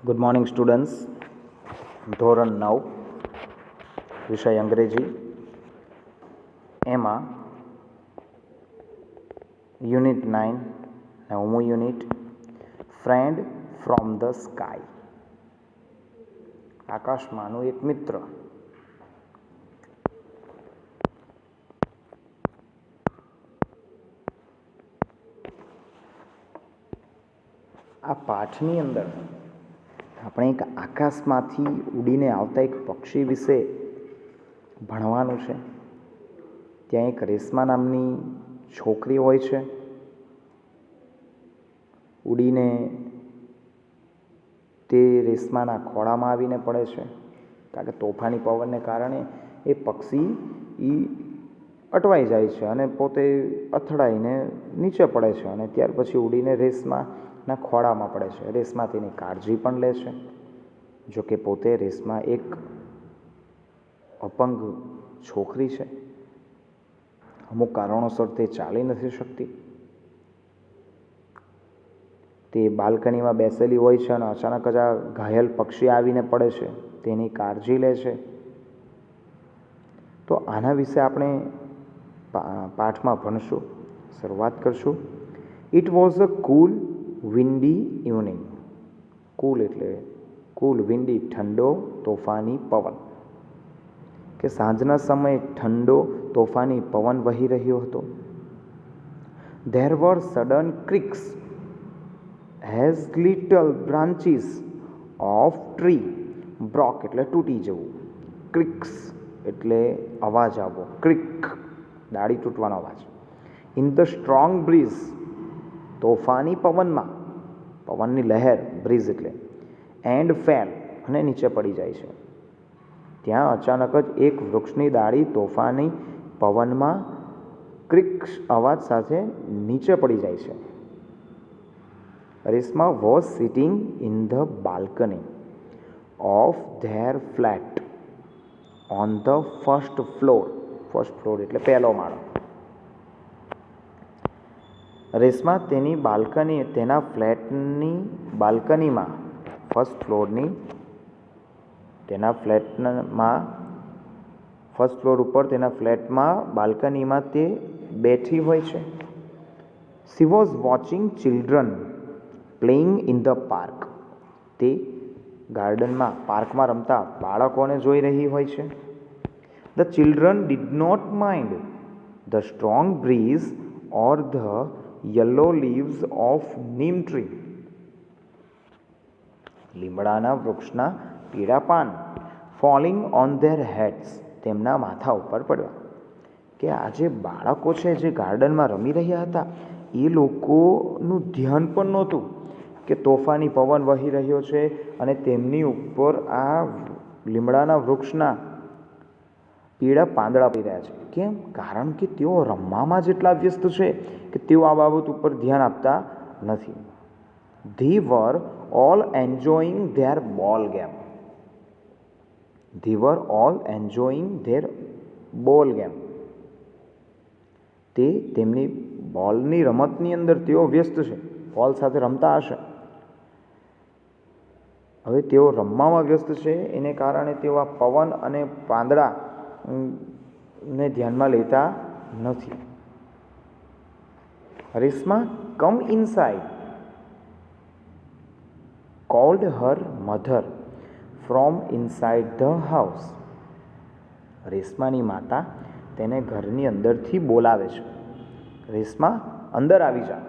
Good morning students. ધોરણ 9 વિષય અંગ્રેજી, એમાં યુનિટ 9 નવમું unit friend from the sky. આકાશમાંનું એક મિત્ર. આ પાઠની અંદર આપણે એક આકાશમાંથી ઉડીને આવતા એક પક્ષી વિશે ભણવાનું છે. ત્યાં એક રેશમા નામની છોકરી હોય છે. ઉડીને તે રેશમાના ખોળામાં આવીને પડે છે, કારણ કે તોફાની પવનને કારણે એ પક્ષી અટવાઈ જાય છે અને પોતે અથડાઈને નીચે પડે છે અને ત્યાર પછી ઉડીને રેશમાના ખોળામાં પડે છે. રેશમા તેની કાળજી પણ લે છે. જો કે પોતે રેશમા એક અપંગ છોકરી છે. અમુક કારણોસર તે ચાલી નથી શકતી. તે બાલ્કનીમાં બેસેલી હોય છે અને અચાનક જ આ ઘાયલ પક્ષી આવીને પડે છે. તેની કાળજી લે છે. તો આના વિશે આપણે પાઠમાં ભણશું. શરૂઆત કરશું. It was a cool windy evening. Cool એટલે કૂલ, વિન્ડી ઠંડો, તોફાની પવન. કે સાંજના સમયે ઠંડો તોફાની પવન વહી રહ્યો હતો. There were sudden creaks as little branches of tree broke એટલે તૂટી જવું. ક્રિક્સ એટલે અવાજ આવવો. ક્રિક ડાળી તૂટવાનો અવાજ. ઇન ધ સ્ટ્રોંગ બ્રીઝ તોફાની પવનમાં, પવનની લહેર, બ્રીઝ એટલે, એન્ડ ફેલ અને નીચે પડી જાય છે. ત્યાં અચાનક જ એક વૃક્ષની ડાળી તોફાની પવનમાં ક્રિક અવાજ સાથે નીચે પડી જાય છે. Reshma was sitting in the balcony of their flat on the first floor. First floor એટલે પહેલો માળો. રેશમા તેના ફ્લેટની બાલ્કનીમાં, ફર્સ્ટ ફ્લોરની, તેના ફ્લેટમાં, ફર્સ્ટ ફ્લોર ઉપર તેના ફ્લેટમાં બાલ્કનીમાં તે બેઠી હોય છે. She was watching children playing in the park. તે ગાર્ડનમાં, પાર્કમાં રમતા બાળકોને જોઈ રહી હોય છે. The children did not mind the strong breeze or the yellow leaves of neem tree. લીમડાના વૃક્ષના પીળા પાન ફોલિંગ ઓન ધેર હેડ્સ તેમના માથા ઉપર પડ્યા. કે આ જે બાળકો છે જે ગાર્ડનમાં રમી રહ્યા હતા, એ લોકોનું ધ્યાન પણ નહોતું કે તોફાની પવન વહી રહ્યો છે અને તેમની ઉપર આ લીમડાના વૃક્ષના પીળા પાંદડા પડી રહ્યા છે. કેમ? કારણ કે તેઓ રમવામાં જેટલા વ્યસ્ત છે કે તેઓ આ બાબત ઉપર ધ્યાન આપતા નથી. They were all enjoying their ball game. They were all enjoying their ball game. તે તેમની બોલની રમતની અંદર તેઓ વ્યસ્ત છે. બોલ સાથે રમતા હશે. હવે તેઓ રમવામાં વ્યસ્ત છે, એને કારણે તેઓ આ પવન અને પાંદડા ને ધ્યાનમાં લેતા નથી. Reshma come inside called her mother from inside the house. રેશમાની માતા તેને ઘરની અંદરથી બોલાવે છે. રેશમા અંદર આવી જા.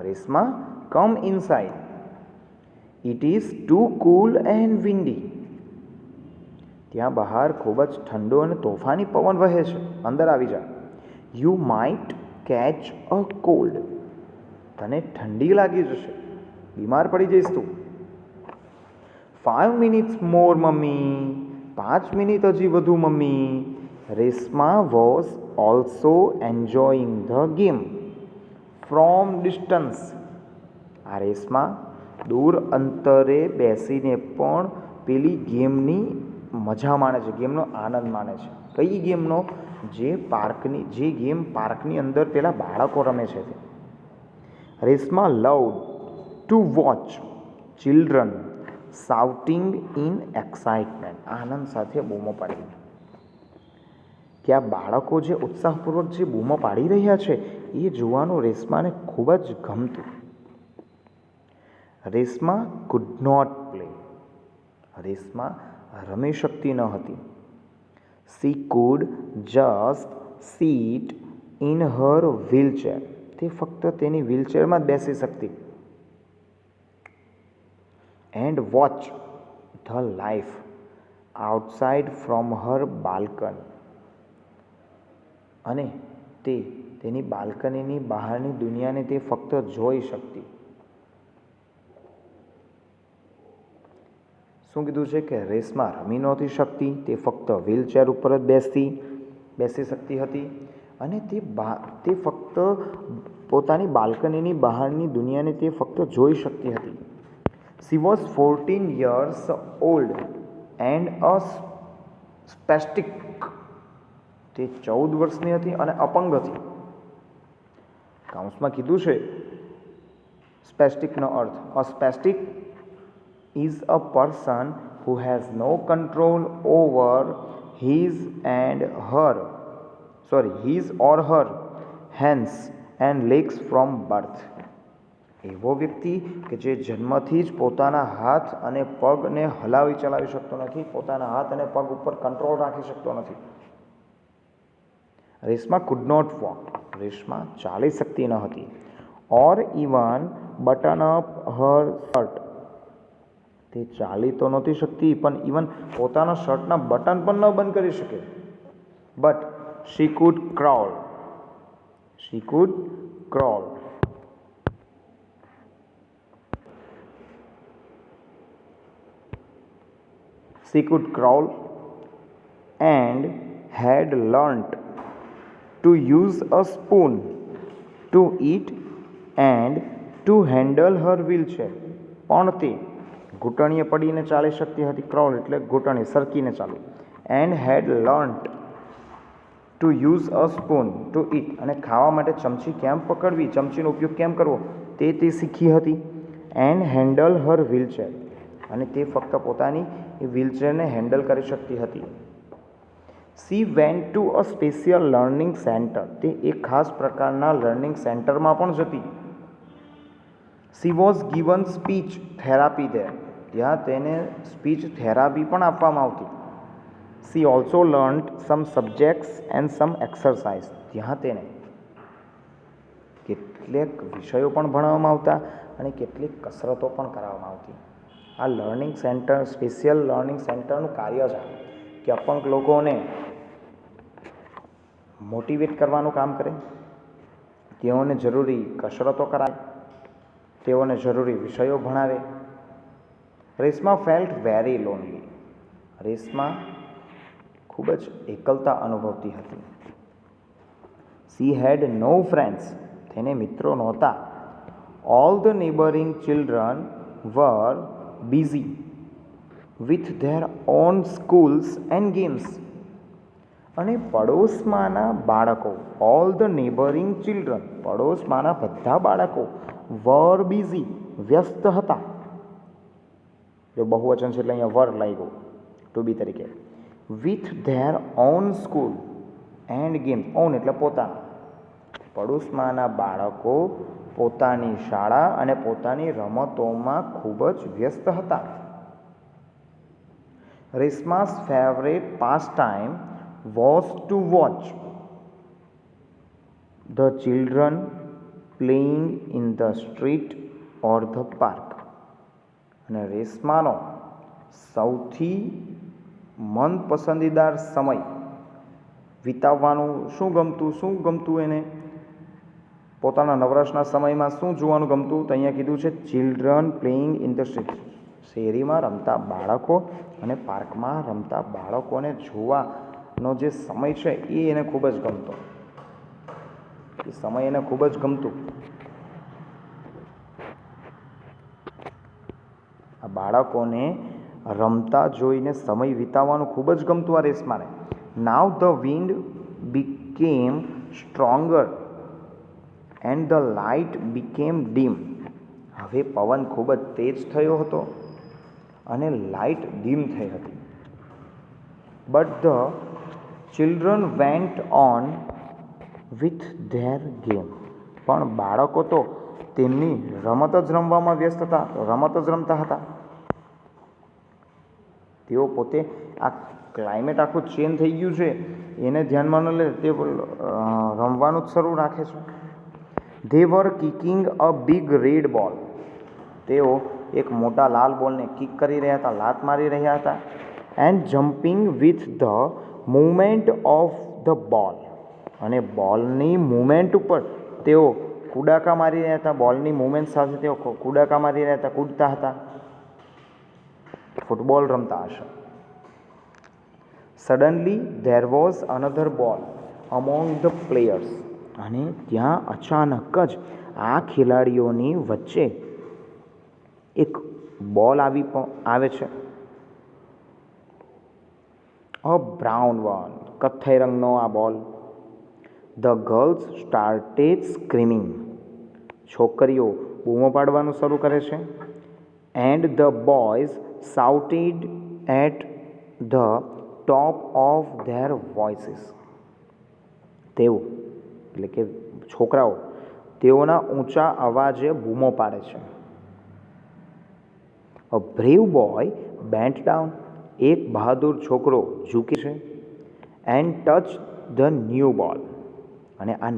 Reshma come inside. It is too cool and windy. ત્યાં બહાર ખૂબ જ ઠંડો અને તોફાની પવન વહે છે. અંદર આવી જા. You might catch a cold. તને ઠંડી લાગી જશે, બીમાર પડી જઈશ તું. 5 minutes more મમ્મી. 5 મિનિટ હજી વધુ mummy. Reshma was also enjoying the game from distance. આ રેશમા દૂર અંતરે બેસીને પણ પેલી ગેમની મજા માણે છે, ગેમનો આનંદ માણે છે. કઈ ગેમનો? જે ગેમ પાર્કની અંદર પેલા બાળકો રમે છે. Reshma loved to watch children shouting in excitement, આનંદ સાથે બૂમો પાડી. કે આ બાળકો જે ઉત્સાહપૂર્વક જે બૂમો પાડી રહ્યા છે એ જોવાનું રેશમાને ખૂબ જ ગમતું. Reshma could not play, Reshma રમી શકતી ન હતી. She could just sit in her wheelchair, તે ફક્ત તેની વ્હીલચેરમાં જ બેસી શકતી. And watch the life outside from her balcony, અને તે તેની બાલ્કનીની બહારની દુનિયાને તે ફક્ત જોઈ શકતી. શું કીધું છે કે રેશમા રમી નહોતી શકતી, તે ફક્ત વ્હીલચેર ઉપર જ બેસી શકતી હતી, અને તે ફક્ત પોતાની બાલ્કનીની બહારની દુનિયાને તે ફક્ત જોઈ શકતી હતી. She was 14 years old and a spastic, તે 14 વર્ષની હતી અને અપંગ હતી. કાઉન્સમાં કીધું છે સ્પેસ્ટિકનો અર્થ, અ સ્પેસ્ટિક is a person who has no control over his or her hands and legs from birth. એવો વ્યક્તિ કે જે જન્મથી જ પોતાના હાથ અને પગને હલાવી ચલાવી શકતો નથી, પોતાના હાથ અને પગ ઉપર કંટ્રોલ રાખી શકતો નથી. Reshma could not walk, Reshma ચાલી શકતી ન હતી. Or even button up her shirt, તે ચાલી તો નહોતી શકતી પણ ઇવન પોતાના શર્ટના બટન પણ ન બંધ કરી શકે. But she could crawl, she could crawl, she could crawl and had learnt to use a spoon to eat and to handle her wheelchair. પણ તે ઘૂંટણીએ પડીને ચાલી શકતી હતી. ક્રાઉલ એટલે ઘૂંટણી સરકીને ચાલવું. And had learnt to use a spoon to eat, અને ખાવા માટે ચમચી કેમ પકડવી, ચમચીનો ઉપયોગ કેમ કરવો તે શીખી હતી. એન્ડ હેન્ડલ હર વ્હીલચેર, અને તે ફક્ત પોતાની વ્હીલચેરને હેન્ડલ કરી શકતી હતી. She went to a special learning centre, તે એક ખાસ પ્રકારના લર્નિંગ સેન્ટરમાં પણ જતી. She was given speech therapy there, ત્યાં તેને સ્પીચ થેરાપી પણ આપવામાં આવતી. She also learnt some subjects and some exercise, ત્યાં તેને કેટલાક વિષયો પણ ભણાવવામાં આવતા અને કેટલીક કસરતો પણ કરાવવામાં આવતી. આ લર્નિંગ સેન્ટર, સ્પેશિયલ લર્નિંગ સેન્ટરનું કાર્ય છે કે અપંગ લોકોને મોટિવેટ કરવાનું કામ કરે, તેઓને જરૂરી કસરતો કરાવે, તેઓને જરૂરી વિષયો ભણાવે. Reshma felt very lonely, Reshma ખૂબ જ એકલતા અનુભવતી હતી. સી હેડ નો ફ્રેન્ડ્સ, તેને મિત્રો નહોતા. All the neighbouring children were busy with their own schools and games, અને પડોશમાંના બાળકો, ઓલ ધ નેબરિંગ ચિલ્ડ્રન, પડોશમાંના બધા બાળકો, વર બિઝી, વ્યસ્ત હતા. જો બહુવચન છે એટલે અહીંયા વર લાગ્યો ટુ બી તરીકે. With their on school and games, on એટલે પોતાના, પડોશમાંના બાળકો પોતાની શાળા અને પોતાની રમતોમાં ખૂબ જ વ્યસ્ત હતા. રેશમા's favorite pastime was to watch the children playing in the street or the park. અને રેશમાનો સૌથી મનપસંદીદાર સમય વિતાવવાનું શું ગમતું એને પોતાના નવરાશના સમયમાં શું જોવાનું ગમતું? તો અહીંયા કીધું છે children playing in the street, શેરીમાં રમતા બાળકો અને પાર્કમાં રમતા બાળકોને જોવાનો જે સમય છે એ એને ખૂબ જ ગમતો. એ સમય એને ખૂબ જ ગમતું. આ બાળકોને રમતા જોઈને સમય વિતાવવાનું ખૂબ જ ગમતું આ રેશમાને. Now the wind became stronger and the light became dim. હવે પવન ખૂબ જ તેજ થયો હતો અને લાઇટ ડીમ થઈ હતી. But the children went on with their game. પણ બાળકો તો તેમની રમત જ રમવામાં વ્યસ્ત હતા, રમત જ રમતા હતા. તેઓ પોતે આ ક્લાઇમેટ આખું ચેન્જ થઈ ગયું છે એને ધ્યાનમાં ન લે, તે રમવાનું જ શરૂ રાખે છે. They var કિકિંગ a big red બોલ. તેઓ એક મોટા લાલ બોલને કિક કરી રહ્યા હતા, લાત મારી રહ્યા હતા. And jumping with the movement of the બોલ. અને બોલની મૂવમેન્ટ ઉપર તેઓ કુડાકા મારી રહ્યા હતા. બોલની મૂવમેન્ટ સાથે તેઓ કુડાકા મારી રહ્યા હતા, કૂદતા હતા, ફૂટબોલ રમતા હશે. સડનલી ધેર વોઝ અનધર બોલ અમોંગ ધ પ્લેયર્સ. અને ત્યાં અચાનક જ આ ખેલાડીઓની વચ્ચે એક બોલ આવે છે. અ બ્રાઉન વન, કથ્થઈ રંગનો આ ball. The girls started screaming. છોકરીઓ બૂમો પાડવાનું શરૂ કરે છે. And the boys shouted at the top of their voices. તેઓ એટલે કે છોકરાઓ તેઓના ઊંચા અવાજે બૂમો પાડે છે. A brave boy bent down. એક બહાદુર છોકરો ઝૂકે છે. એન્ડ ટચ ધ ન્યૂ બોલ. અને આ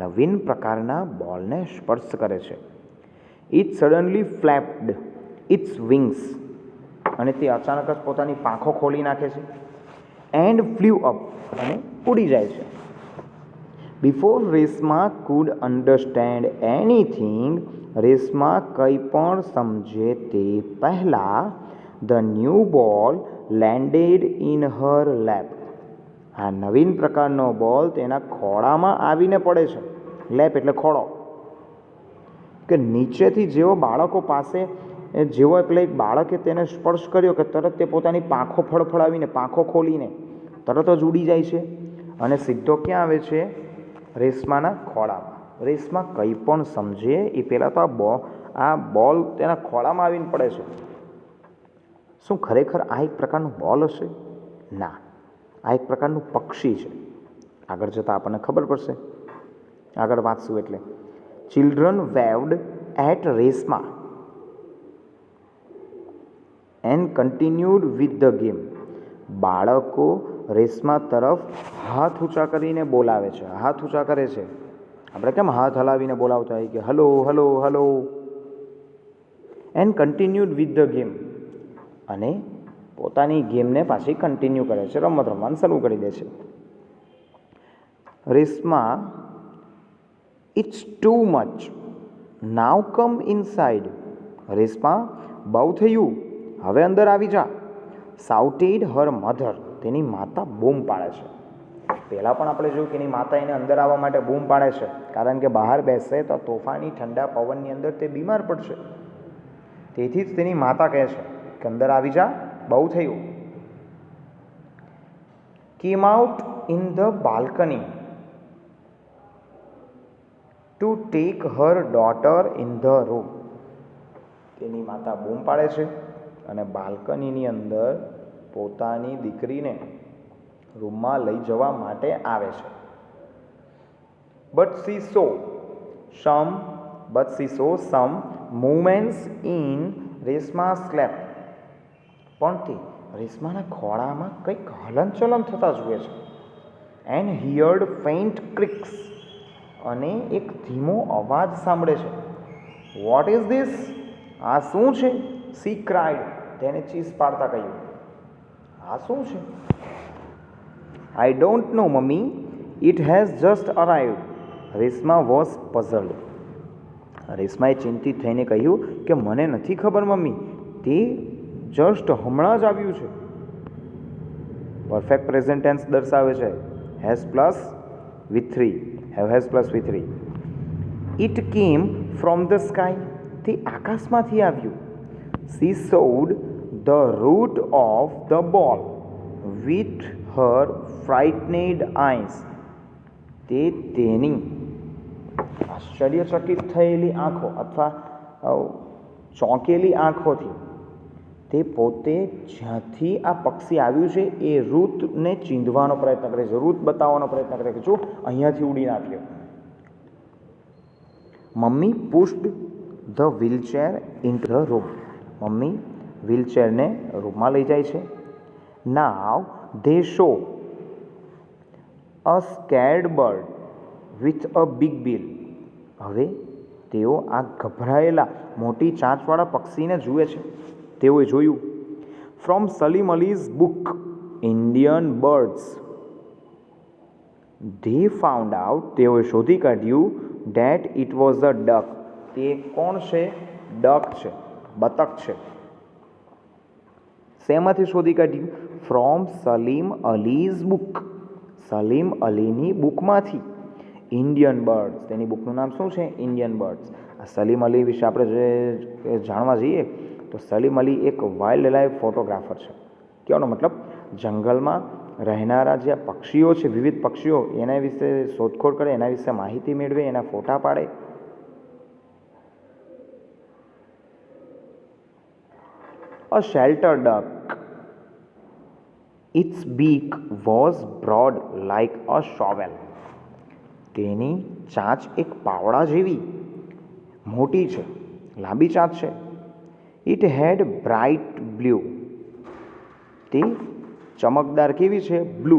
નવીન પ્રકારના બોલને સ્પર્શ કરે છે. It suddenly flapped its wings. અને તે અચાનક જ પોતાની પાંખો ખોલી નાખે છે. And flew up. અને ઉડી જાય છે. Before Reshma could understand anything. Reshma કંઈ પણ સમજે તે પહેલાં the new ball landed in her lap. આ નવીન પ્રકારનો બોલ તેના ખોળામાં આવીને પડે છે. લેપ એટલે ખોળો. કે નીચેથી જેવો બાળકો પાસે જેવો એટલે એક બાળકે તેને સ્પર્શ કર્યો કે તરત તે પોતાની પાંખો ફળફળાવીને, પાંખો ખોલીને તરત જ ઉડી જાય છે અને સીધો ક્યાં આવે છે? રેશમાના ખોળામાં. રેશમા કંઈ પણ સમજે એ પહેલાં તો આ બોલ તેના ખોળામાં આવીને પડે છે. શું ખરેખર આ એક પ્રકારનું બોલ હશે? ના, આ એક પ્રકારનું પક્ષી છે. આગળ જતાં આપણને ખબર પડશે, આગળ વાંચશું એટલે. Children waved at Reshma and continued with the game. બાળકો રેશમા તરફ હાથ ઊંચા કરીને બોલાવે છે, હાથ ઊંચા કરે છે. આપણે કેમ હાથ હલાવીને બોલાવતા હોય કે hello hello hello. And continued with the game. અને પોતાની ગેમને પાછી કન્ટિન્યુ કરે છે, રમત રમવાનું શરૂ કરી દે છે. Reshma, it's too much, now come inside. Reshma, બહુ થયું, હવે અંદર આવી જા. Shouted her mother. તેની માતા બૂમ પાડે છે. પહેલાં પણ આપણે જોયું કે એની માતા એને અંદર આવવા માટે બૂમ પાડે છે, કારણ કે બહાર બેસે તો તોફાની ઠંડા પવનની અંદર તે બીમાર પડશે. તેથી જ તેની માતા કહે છે કે અંદર આવી જા, બહુ થયું. Came out in the balcony to take Har daughter in the room. તેની માતા બૂમ પાડે છે અને બાલ્કનીની અંદર પોતાની દીકરીને રૂમમાં લઈ જવા માટે આવે છે. But she saw some movements in Reshma slap. પણ તે રેશમાના ખોળામાં કંઈક હલનચલન થતા જુએ છે. And heard faint creaks. અને એક ધીમો અવાજ સાંભળે છે. What is this? આ શું છે? She cried. તેને ચીસ પાડતા કહ્યું, આ શું છે? I don't know mummy, it has just arrived. Reshma was puzzled. રેશમાએ ચિંતિત થઈને કહ્યું કે મને નથી ખબર મમ્મી, તે જસ્ટ હમણાં જ આવ્યું છે. પરફેક્ટ પ્રેઝન્ટ ટેન્સ દર્શાવે છે. Has plus with 3. Has plus with 3. It came from the sky. તે આકાશમાંથી આવ્યું. She saw the root of the ball with her frightened eyes. તે તેની આશ્ચર્યચકિત થયેલી આંખો અથવા ચોંકેલી આંખોથી તે પોતે જ્યાંથી આ પક્ષી આવ્યું છે એ રૂટને ચીંધવાનો પ્રયત્ન કરે છે, રૂટ બતાવવાનો પ્રયત્ન કરે છે. જો અહીંયાથી ઉડીને આવ્યો. Mummy pushed the wheelchair in the room. Mummy વ્હીલચેરને રૂમમાં લઈ જાય છે. Now they show a scared bird with a big bill. હવે તેઓ આ ગભરાયેલા મોટી ચાંચવાળા પક્ષીને જુએ છે. તેઓએ જોયું. From Salim Ali's book Indian birds they found out. તેઓએ શોધી કાઢ્યું date it was a duck. તે કોણ છે? ડક છે, બતક છે. શેમાંથી શોધી કાઢ્યું? From Salim Ali's book. સલીમ અલીની બુકમાંથી. ઇન્ડિયન બર્ડ્સ, તેની બુકનું નામ શું છે? Indian birds. આ સલીમ અલી વિશે આપણે જે જાણવા જઈએ તો સલીમ અલી એક વાઇલ્ડ લાઈફ ફોટોગ્રાફર છે. કહેવાનો મતલબ જંગલમાં રહેનારા જે પક્ષીઓ છે, વિવિધ પક્ષીઓ, એના વિશે શોધખોળ કરે, એના વિશે માહિતી મેળવે, એના ફોટા પાડે. અ શેલ્ટર ડક. ઇટ્સ બીક વોઝ બ્રોડ લાઇક અ શોવેલ. તેની ચાંચ એક પાવડા જેવી મોટી છે, લાંબી ચાંચ છે. It had bright blue. તે ચમકદાર કેવી છે? Blue.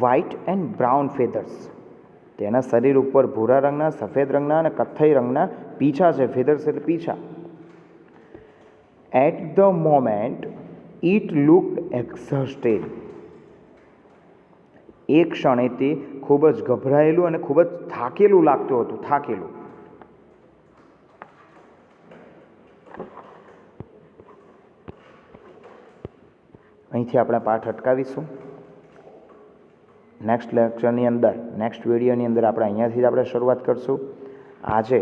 White and brown feathers. તેના શરીર ઉપર ભૂરા રંગના, સફેદ રંગના અને કથ્થઈ રંગના પીછા છે. ફેધર્સ એટલે પીછા. At the moment it looked exhausted. એ ક્ષણે તે ખૂબ જ ગભરાયેલું અને ખૂબ જ થાકેલું લાગતું હતું. થાકેલું. અહીંથી આપણે પાઠ અટકાવીશું. નેક્સ્ટ લેક્ચરની અંદર, નેક્સ્ટ વિડીયોની અંદર આપણે અહીંયાથી જ આપણે શરૂઆત કરશું. આજે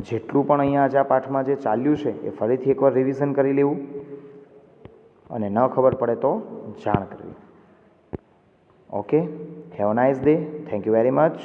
જેટલું પણ અહીંયા આજે આ પાઠમાં જે ચાલ્યું છે એ ફરીથી એકવાર રિવિઝન કરી લેવું અને ન ખબર પડે તો જાણ કરવી. Okay, have a nice day. Thank you very much.